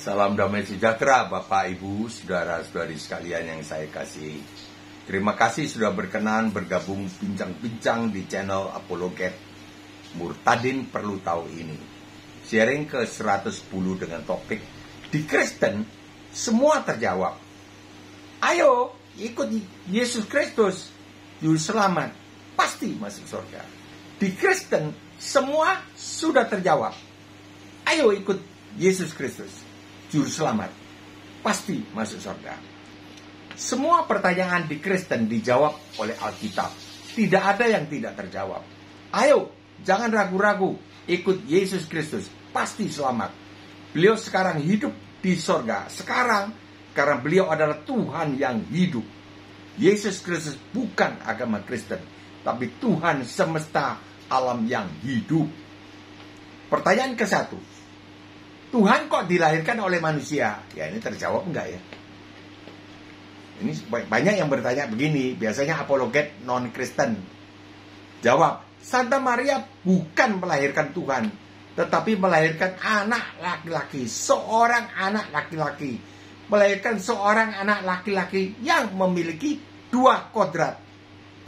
Salam damai sejahtera Bapak, Ibu, Saudara-saudari sekalian yang saya kasihi. Terima kasih sudah berkenan bergabung bincang-bincang di channel Apologet Murtadin Perlu Tahu ini. Sharing ke 110 dengan topik di Kristen semua terjawab. Ayo ikut Yesus Kristus, juru selamat, pasti masuk surga. Di Kristen semua sudah terjawab. Ayo ikut Yesus Kristus, juru selamat, pasti masuk surga. Semua pertanyaan di Kristen dijawab oleh Alkitab. Tidak ada yang tidak terjawab. Ayo, jangan ragu-ragu, ikut Yesus Kristus, pasti selamat. Beliau sekarang hidup di surga. Sekarang, karena beliau adalah Tuhan yang hidup. Yesus Kristus bukan agama Kristen, tapi Tuhan semesta alam yang hidup. Pertanyaan ke-1. Tuhan kok dilahirkan oleh manusia? Ya, ini terjawab enggak ya? Ini banyak yang bertanya begini, biasanya apologet non-Kristen. Jawab, Santa Maria bukan melahirkan Tuhan, tetapi melahirkan anak laki-laki, seorang anak laki-laki. Melahirkan seorang anak laki-laki yang memiliki dua kodrat.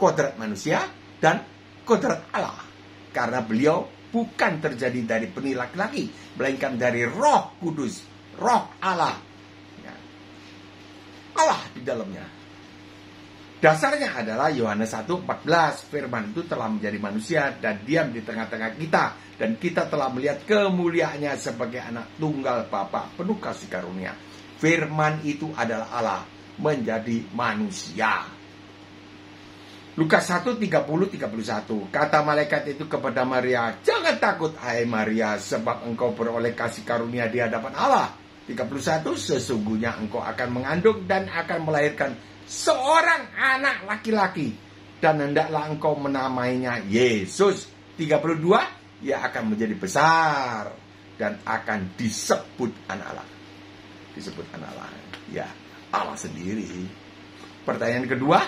Kodrat manusia dan kodrat Allah. Karena beliau bukan terjadi dari benih laki-laki, melainkan dari Roh Kudus, Roh Allah. Ya. Allah di dalamnya. Dasarnya adalah Yohanes 1:14. Firman itu telah menjadi manusia dan diam di tengah-tengah kita. Dan kita telah melihat kemuliaannya sebagai anak tunggal Bapa penuh kasih karunia. Firman itu adalah Allah menjadi manusia. Lukas 1:30-31. Kata malaikat itu kepada Maria, jangan takut hai Maria, sebab engkau beroleh kasih karunia di hadapan Allah. 31. Sesungguhnya engkau akan mengandung dan akan melahirkan seorang anak laki-laki, dan hendaklah engkau menamainya Yesus. 32. Ia akan menjadi besar dan akan disebut anak Allah. Disebut anak Allah. Ya, Allah sendiri. Pertanyaan kedua,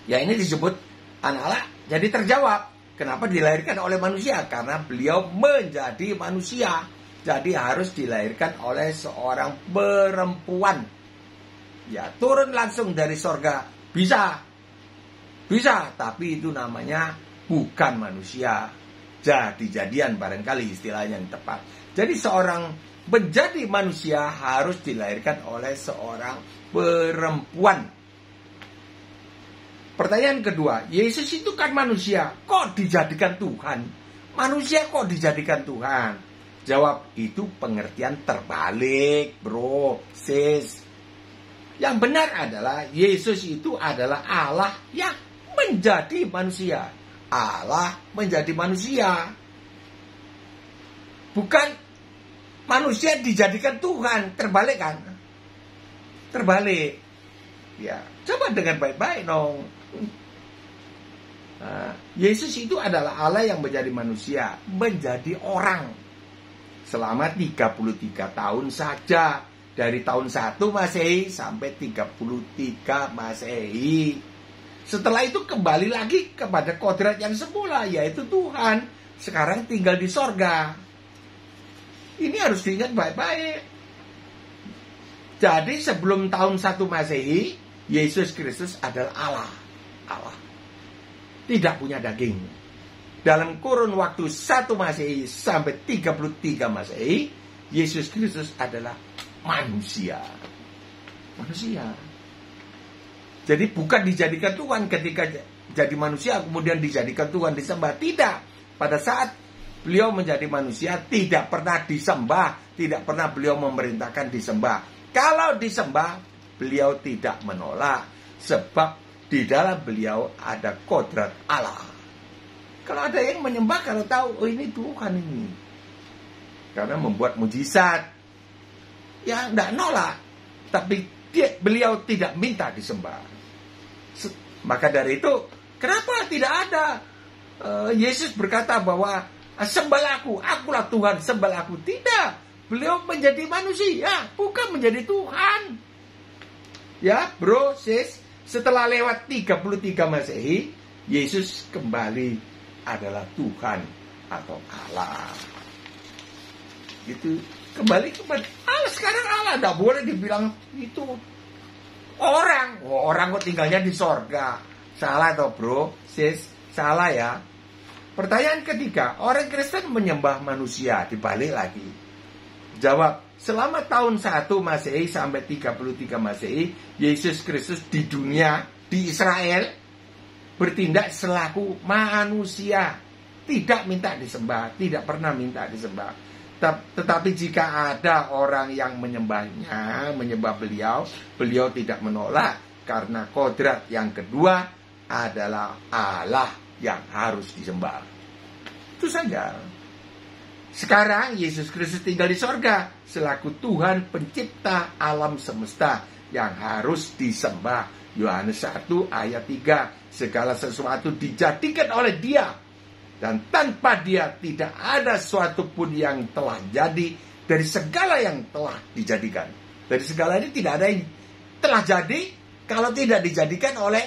ya ini disebut anak Allah, jadi terjawab. Kenapa dilahirkan oleh manusia? Karena beliau menjadi manusia. Jadi harus dilahirkan oleh seorang perempuan. Ya, turun langsung dari sorga. Bisa. Bisa, tapi itu namanya bukan manusia. Jadi-jadian barangkali istilahnya yang tepat. Jadi seorang menjadi manusia harus dilahirkan oleh seorang perempuan. Pertanyaan kedua, Yesus itu kan manusia, kok dijadikan Tuhan? Manusia kok dijadikan Tuhan? Jawab, itu pengertian terbalik, bro, sis. Yang benar adalah Yesus itu adalah Allah yang menjadi manusia. Allah menjadi manusia. Bukan manusia dijadikan Tuhan. Terbalik kan? Terbalik. Ya, coba dengan baik-baik dong. Nah, Yesus itu adalah Allah yang menjadi manusia, menjadi orang. Selama 33 tahun saja. Dari tahun 1 Masehi sampai 33 Masehi. Setelah itu kembali lagi kepada kodrat yang semula, yaitu Tuhan. Sekarang tinggal di sorga. Ini harus diingat baik-baik. Jadi sebelum tahun 1 Masehi, Yesus Kristus adalah Allah. Allah. Tidak punya daging. Dalam kurun waktu 1 Masehi sampai 33 Masehi, Yesus Kristus adalah manusia. Manusia. Jadi bukan dijadikan Tuhan ketika jadi manusia kemudian dijadikan Tuhan disembah. Tidak. Pada saat beliau menjadi manusia tidak pernah disembah. Tidak pernah beliau memerintahkan disembah. Kalau disembah beliau tidak menolak. Sebab di dalam beliau ada kodrat Allah. Kalau ada yang menyembah, kalau tahu, oh ini Tuhan ini. Karena membuat mujizat. Ya tidak nolak. Tapi beliau tidak minta disembah. Maka dari itu, kenapa tidak ada Yesus berkata bahwa sembah akulah Tuhan, sembah aku. Tidak, beliau menjadi manusia, bukan menjadi Tuhan. Ya bro, sis, setelah lewat 33 Masehi, Yesus kembali adalah Tuhan atau Allah. Itu kembali kepada Allah. sekarang Allah tidak boleh dibilang itu orang. Orang kok tinggalnya di sorga. Salah toh bro, sis, salah ya. Pertanyaan ketiga, orang Kristen menyembah manusia. Dibalik lagi. Jawab, selama tahun 1 Masehi sampai 33 Masehi, Yesus Kristus di dunia, di Israel, bertindak selaku manusia. Tidak minta disembah, tidak pernah minta disembah. Tetapi jika ada orang yang menyembahnya, menyembah beliau, beliau tidak menolak. Karena kodrat yang kedua adalah Allah yang harus disembah. Itu saja. Sekarang Yesus Kristus tinggal di sorga selaku Tuhan pencipta alam semesta yang harus disembah. Yohanes 1 ayat 3. Segala sesuatu dijadikan oleh Dia, dan tanpa Dia tidak ada sesuatu pun yang telah jadi dari segala yang telah dijadikan. Dari segala ini tidak ada yang telah jadi kalau tidak dijadikan oleh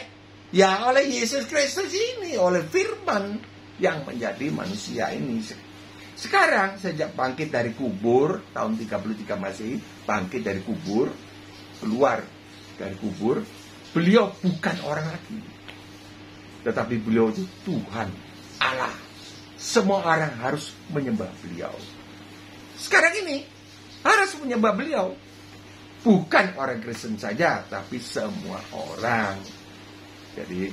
Yesus Kristus ini, oleh firman yang menjadi manusia ini. Sekarang sejak bangkit dari kubur tahun 33 Masehi, bangkit dari kubur, keluar dari kubur, beliau bukan orang lagi, tetapi beliau itu Tuhan Allah. Semua orang harus menyembah beliau. Sekarang ini harus menyembah beliau. Bukan orang Kristen saja, tapi semua orang. Jadi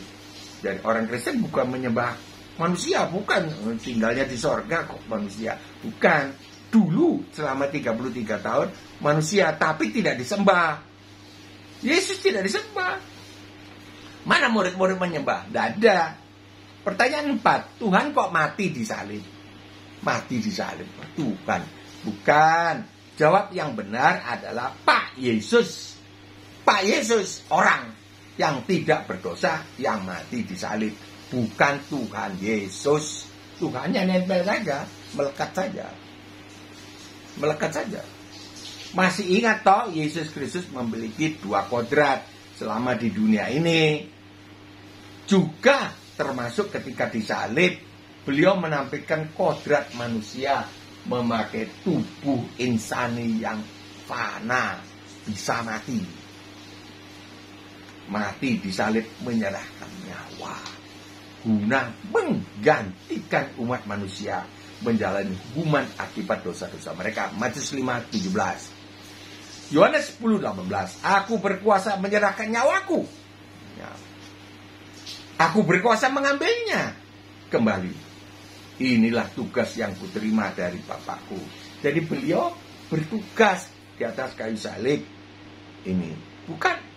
orang Kristen bukan menyembah manusia, bukan. Tinggalnya di sorga kok manusia. Bukan. Dulu selama 33 tahun manusia, tapi tidak disembah. Yesus tidak disembah. Mana murid-murid menyembah? Tidak ada. Pertanyaan 4. Tuhan kok mati di salib? Mati di salib. Tuhan. Bukan. Jawab yang benar adalah Pak Yesus. Pak Yesus, orang yang tidak berdosa, yang mati di salib. Bukan Tuhan Yesus. Tuhannya nempel saja, melekat saja. Melekat saja. Masih ingat toh, Yesus Kristus memiliki 2 kodrat selama di dunia ini. Juga termasuk ketika disalib, beliau menampilkan kodrat manusia, memakai tubuh insani yang fana, bisa mati. Mati disalib menyerahkan nyawa guna menggantikan umat manusia menjalani hukuman akibat dosa-dosa mereka. Matius 5:17. Yohanes 10:18. Aku berkuasa menyerahkan nyawaku. Ya. Aku berkuasa mengambilnya kembali. Inilah tugas yang kuterima dari Bapakku. Jadi beliau bertugas di atas kayu salib ini. Bukan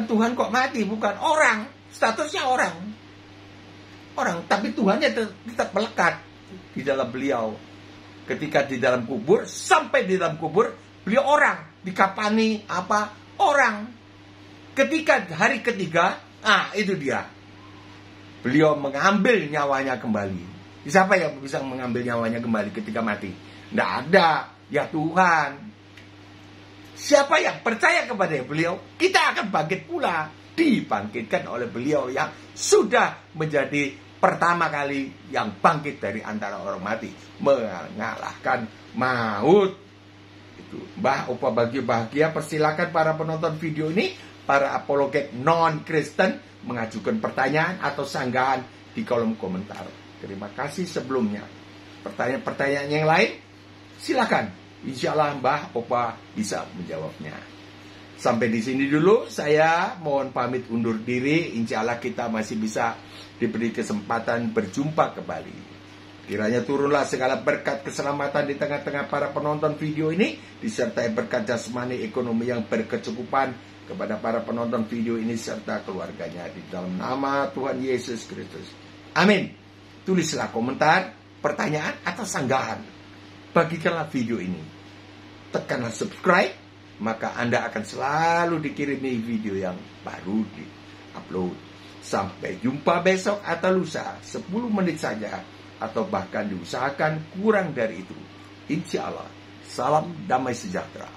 Tuhan kok mati, bukan orang, statusnya orang. Tapi Tuhannya tetap melekat di dalam beliau. Ketika di dalam kubur, sampai di dalam kubur, beliau orang, dikapani orang. Ketika hari ketiga, itu dia. Beliau mengambil nyawanya kembali. Siapa yang bisa mengambil nyawanya kembali ketika mati? Tidak ada, ya Tuhan. Siapa yang percaya kepada beliau, kita akan bangkit pula. Dibangkitkan oleh beliau yang sudah menjadi pertama kali yang bangkit dari antara orang mati, mengalahkan maut. Itu Mbah Opa bahagia. Persilakan para penonton video ini, para apologet non-Kristen, mengajukan pertanyaan atau sanggahan di kolom komentar. Terima kasih sebelumnya. Pertanyaan-pertanyaan yang lain, silakan. Insya Allah Mbah Opa bisa menjawabnya. Sampai di sini dulu, saya mohon pamit undur diri. Insya Allah kita masih bisa diberi kesempatan berjumpa kembali. Kiranya turunlah segala berkat keselamatan di tengah-tengah para penonton video ini, disertai berkat jasmani ekonomi yang berkecukupan kepada para penonton video ini serta keluarganya, di dalam nama Tuhan Yesus Kristus. Amin. Tulislah komentar, pertanyaan atau sanggahan. Bagikanlah video ini. Tekanlah subscribe, maka Anda akan selalu dikirimi video yang baru di-upload. Sampai jumpa besok atau lusa, 10 menit saja, atau bahkan diusahakan kurang dari itu. Insya Allah, salam damai sejahtera.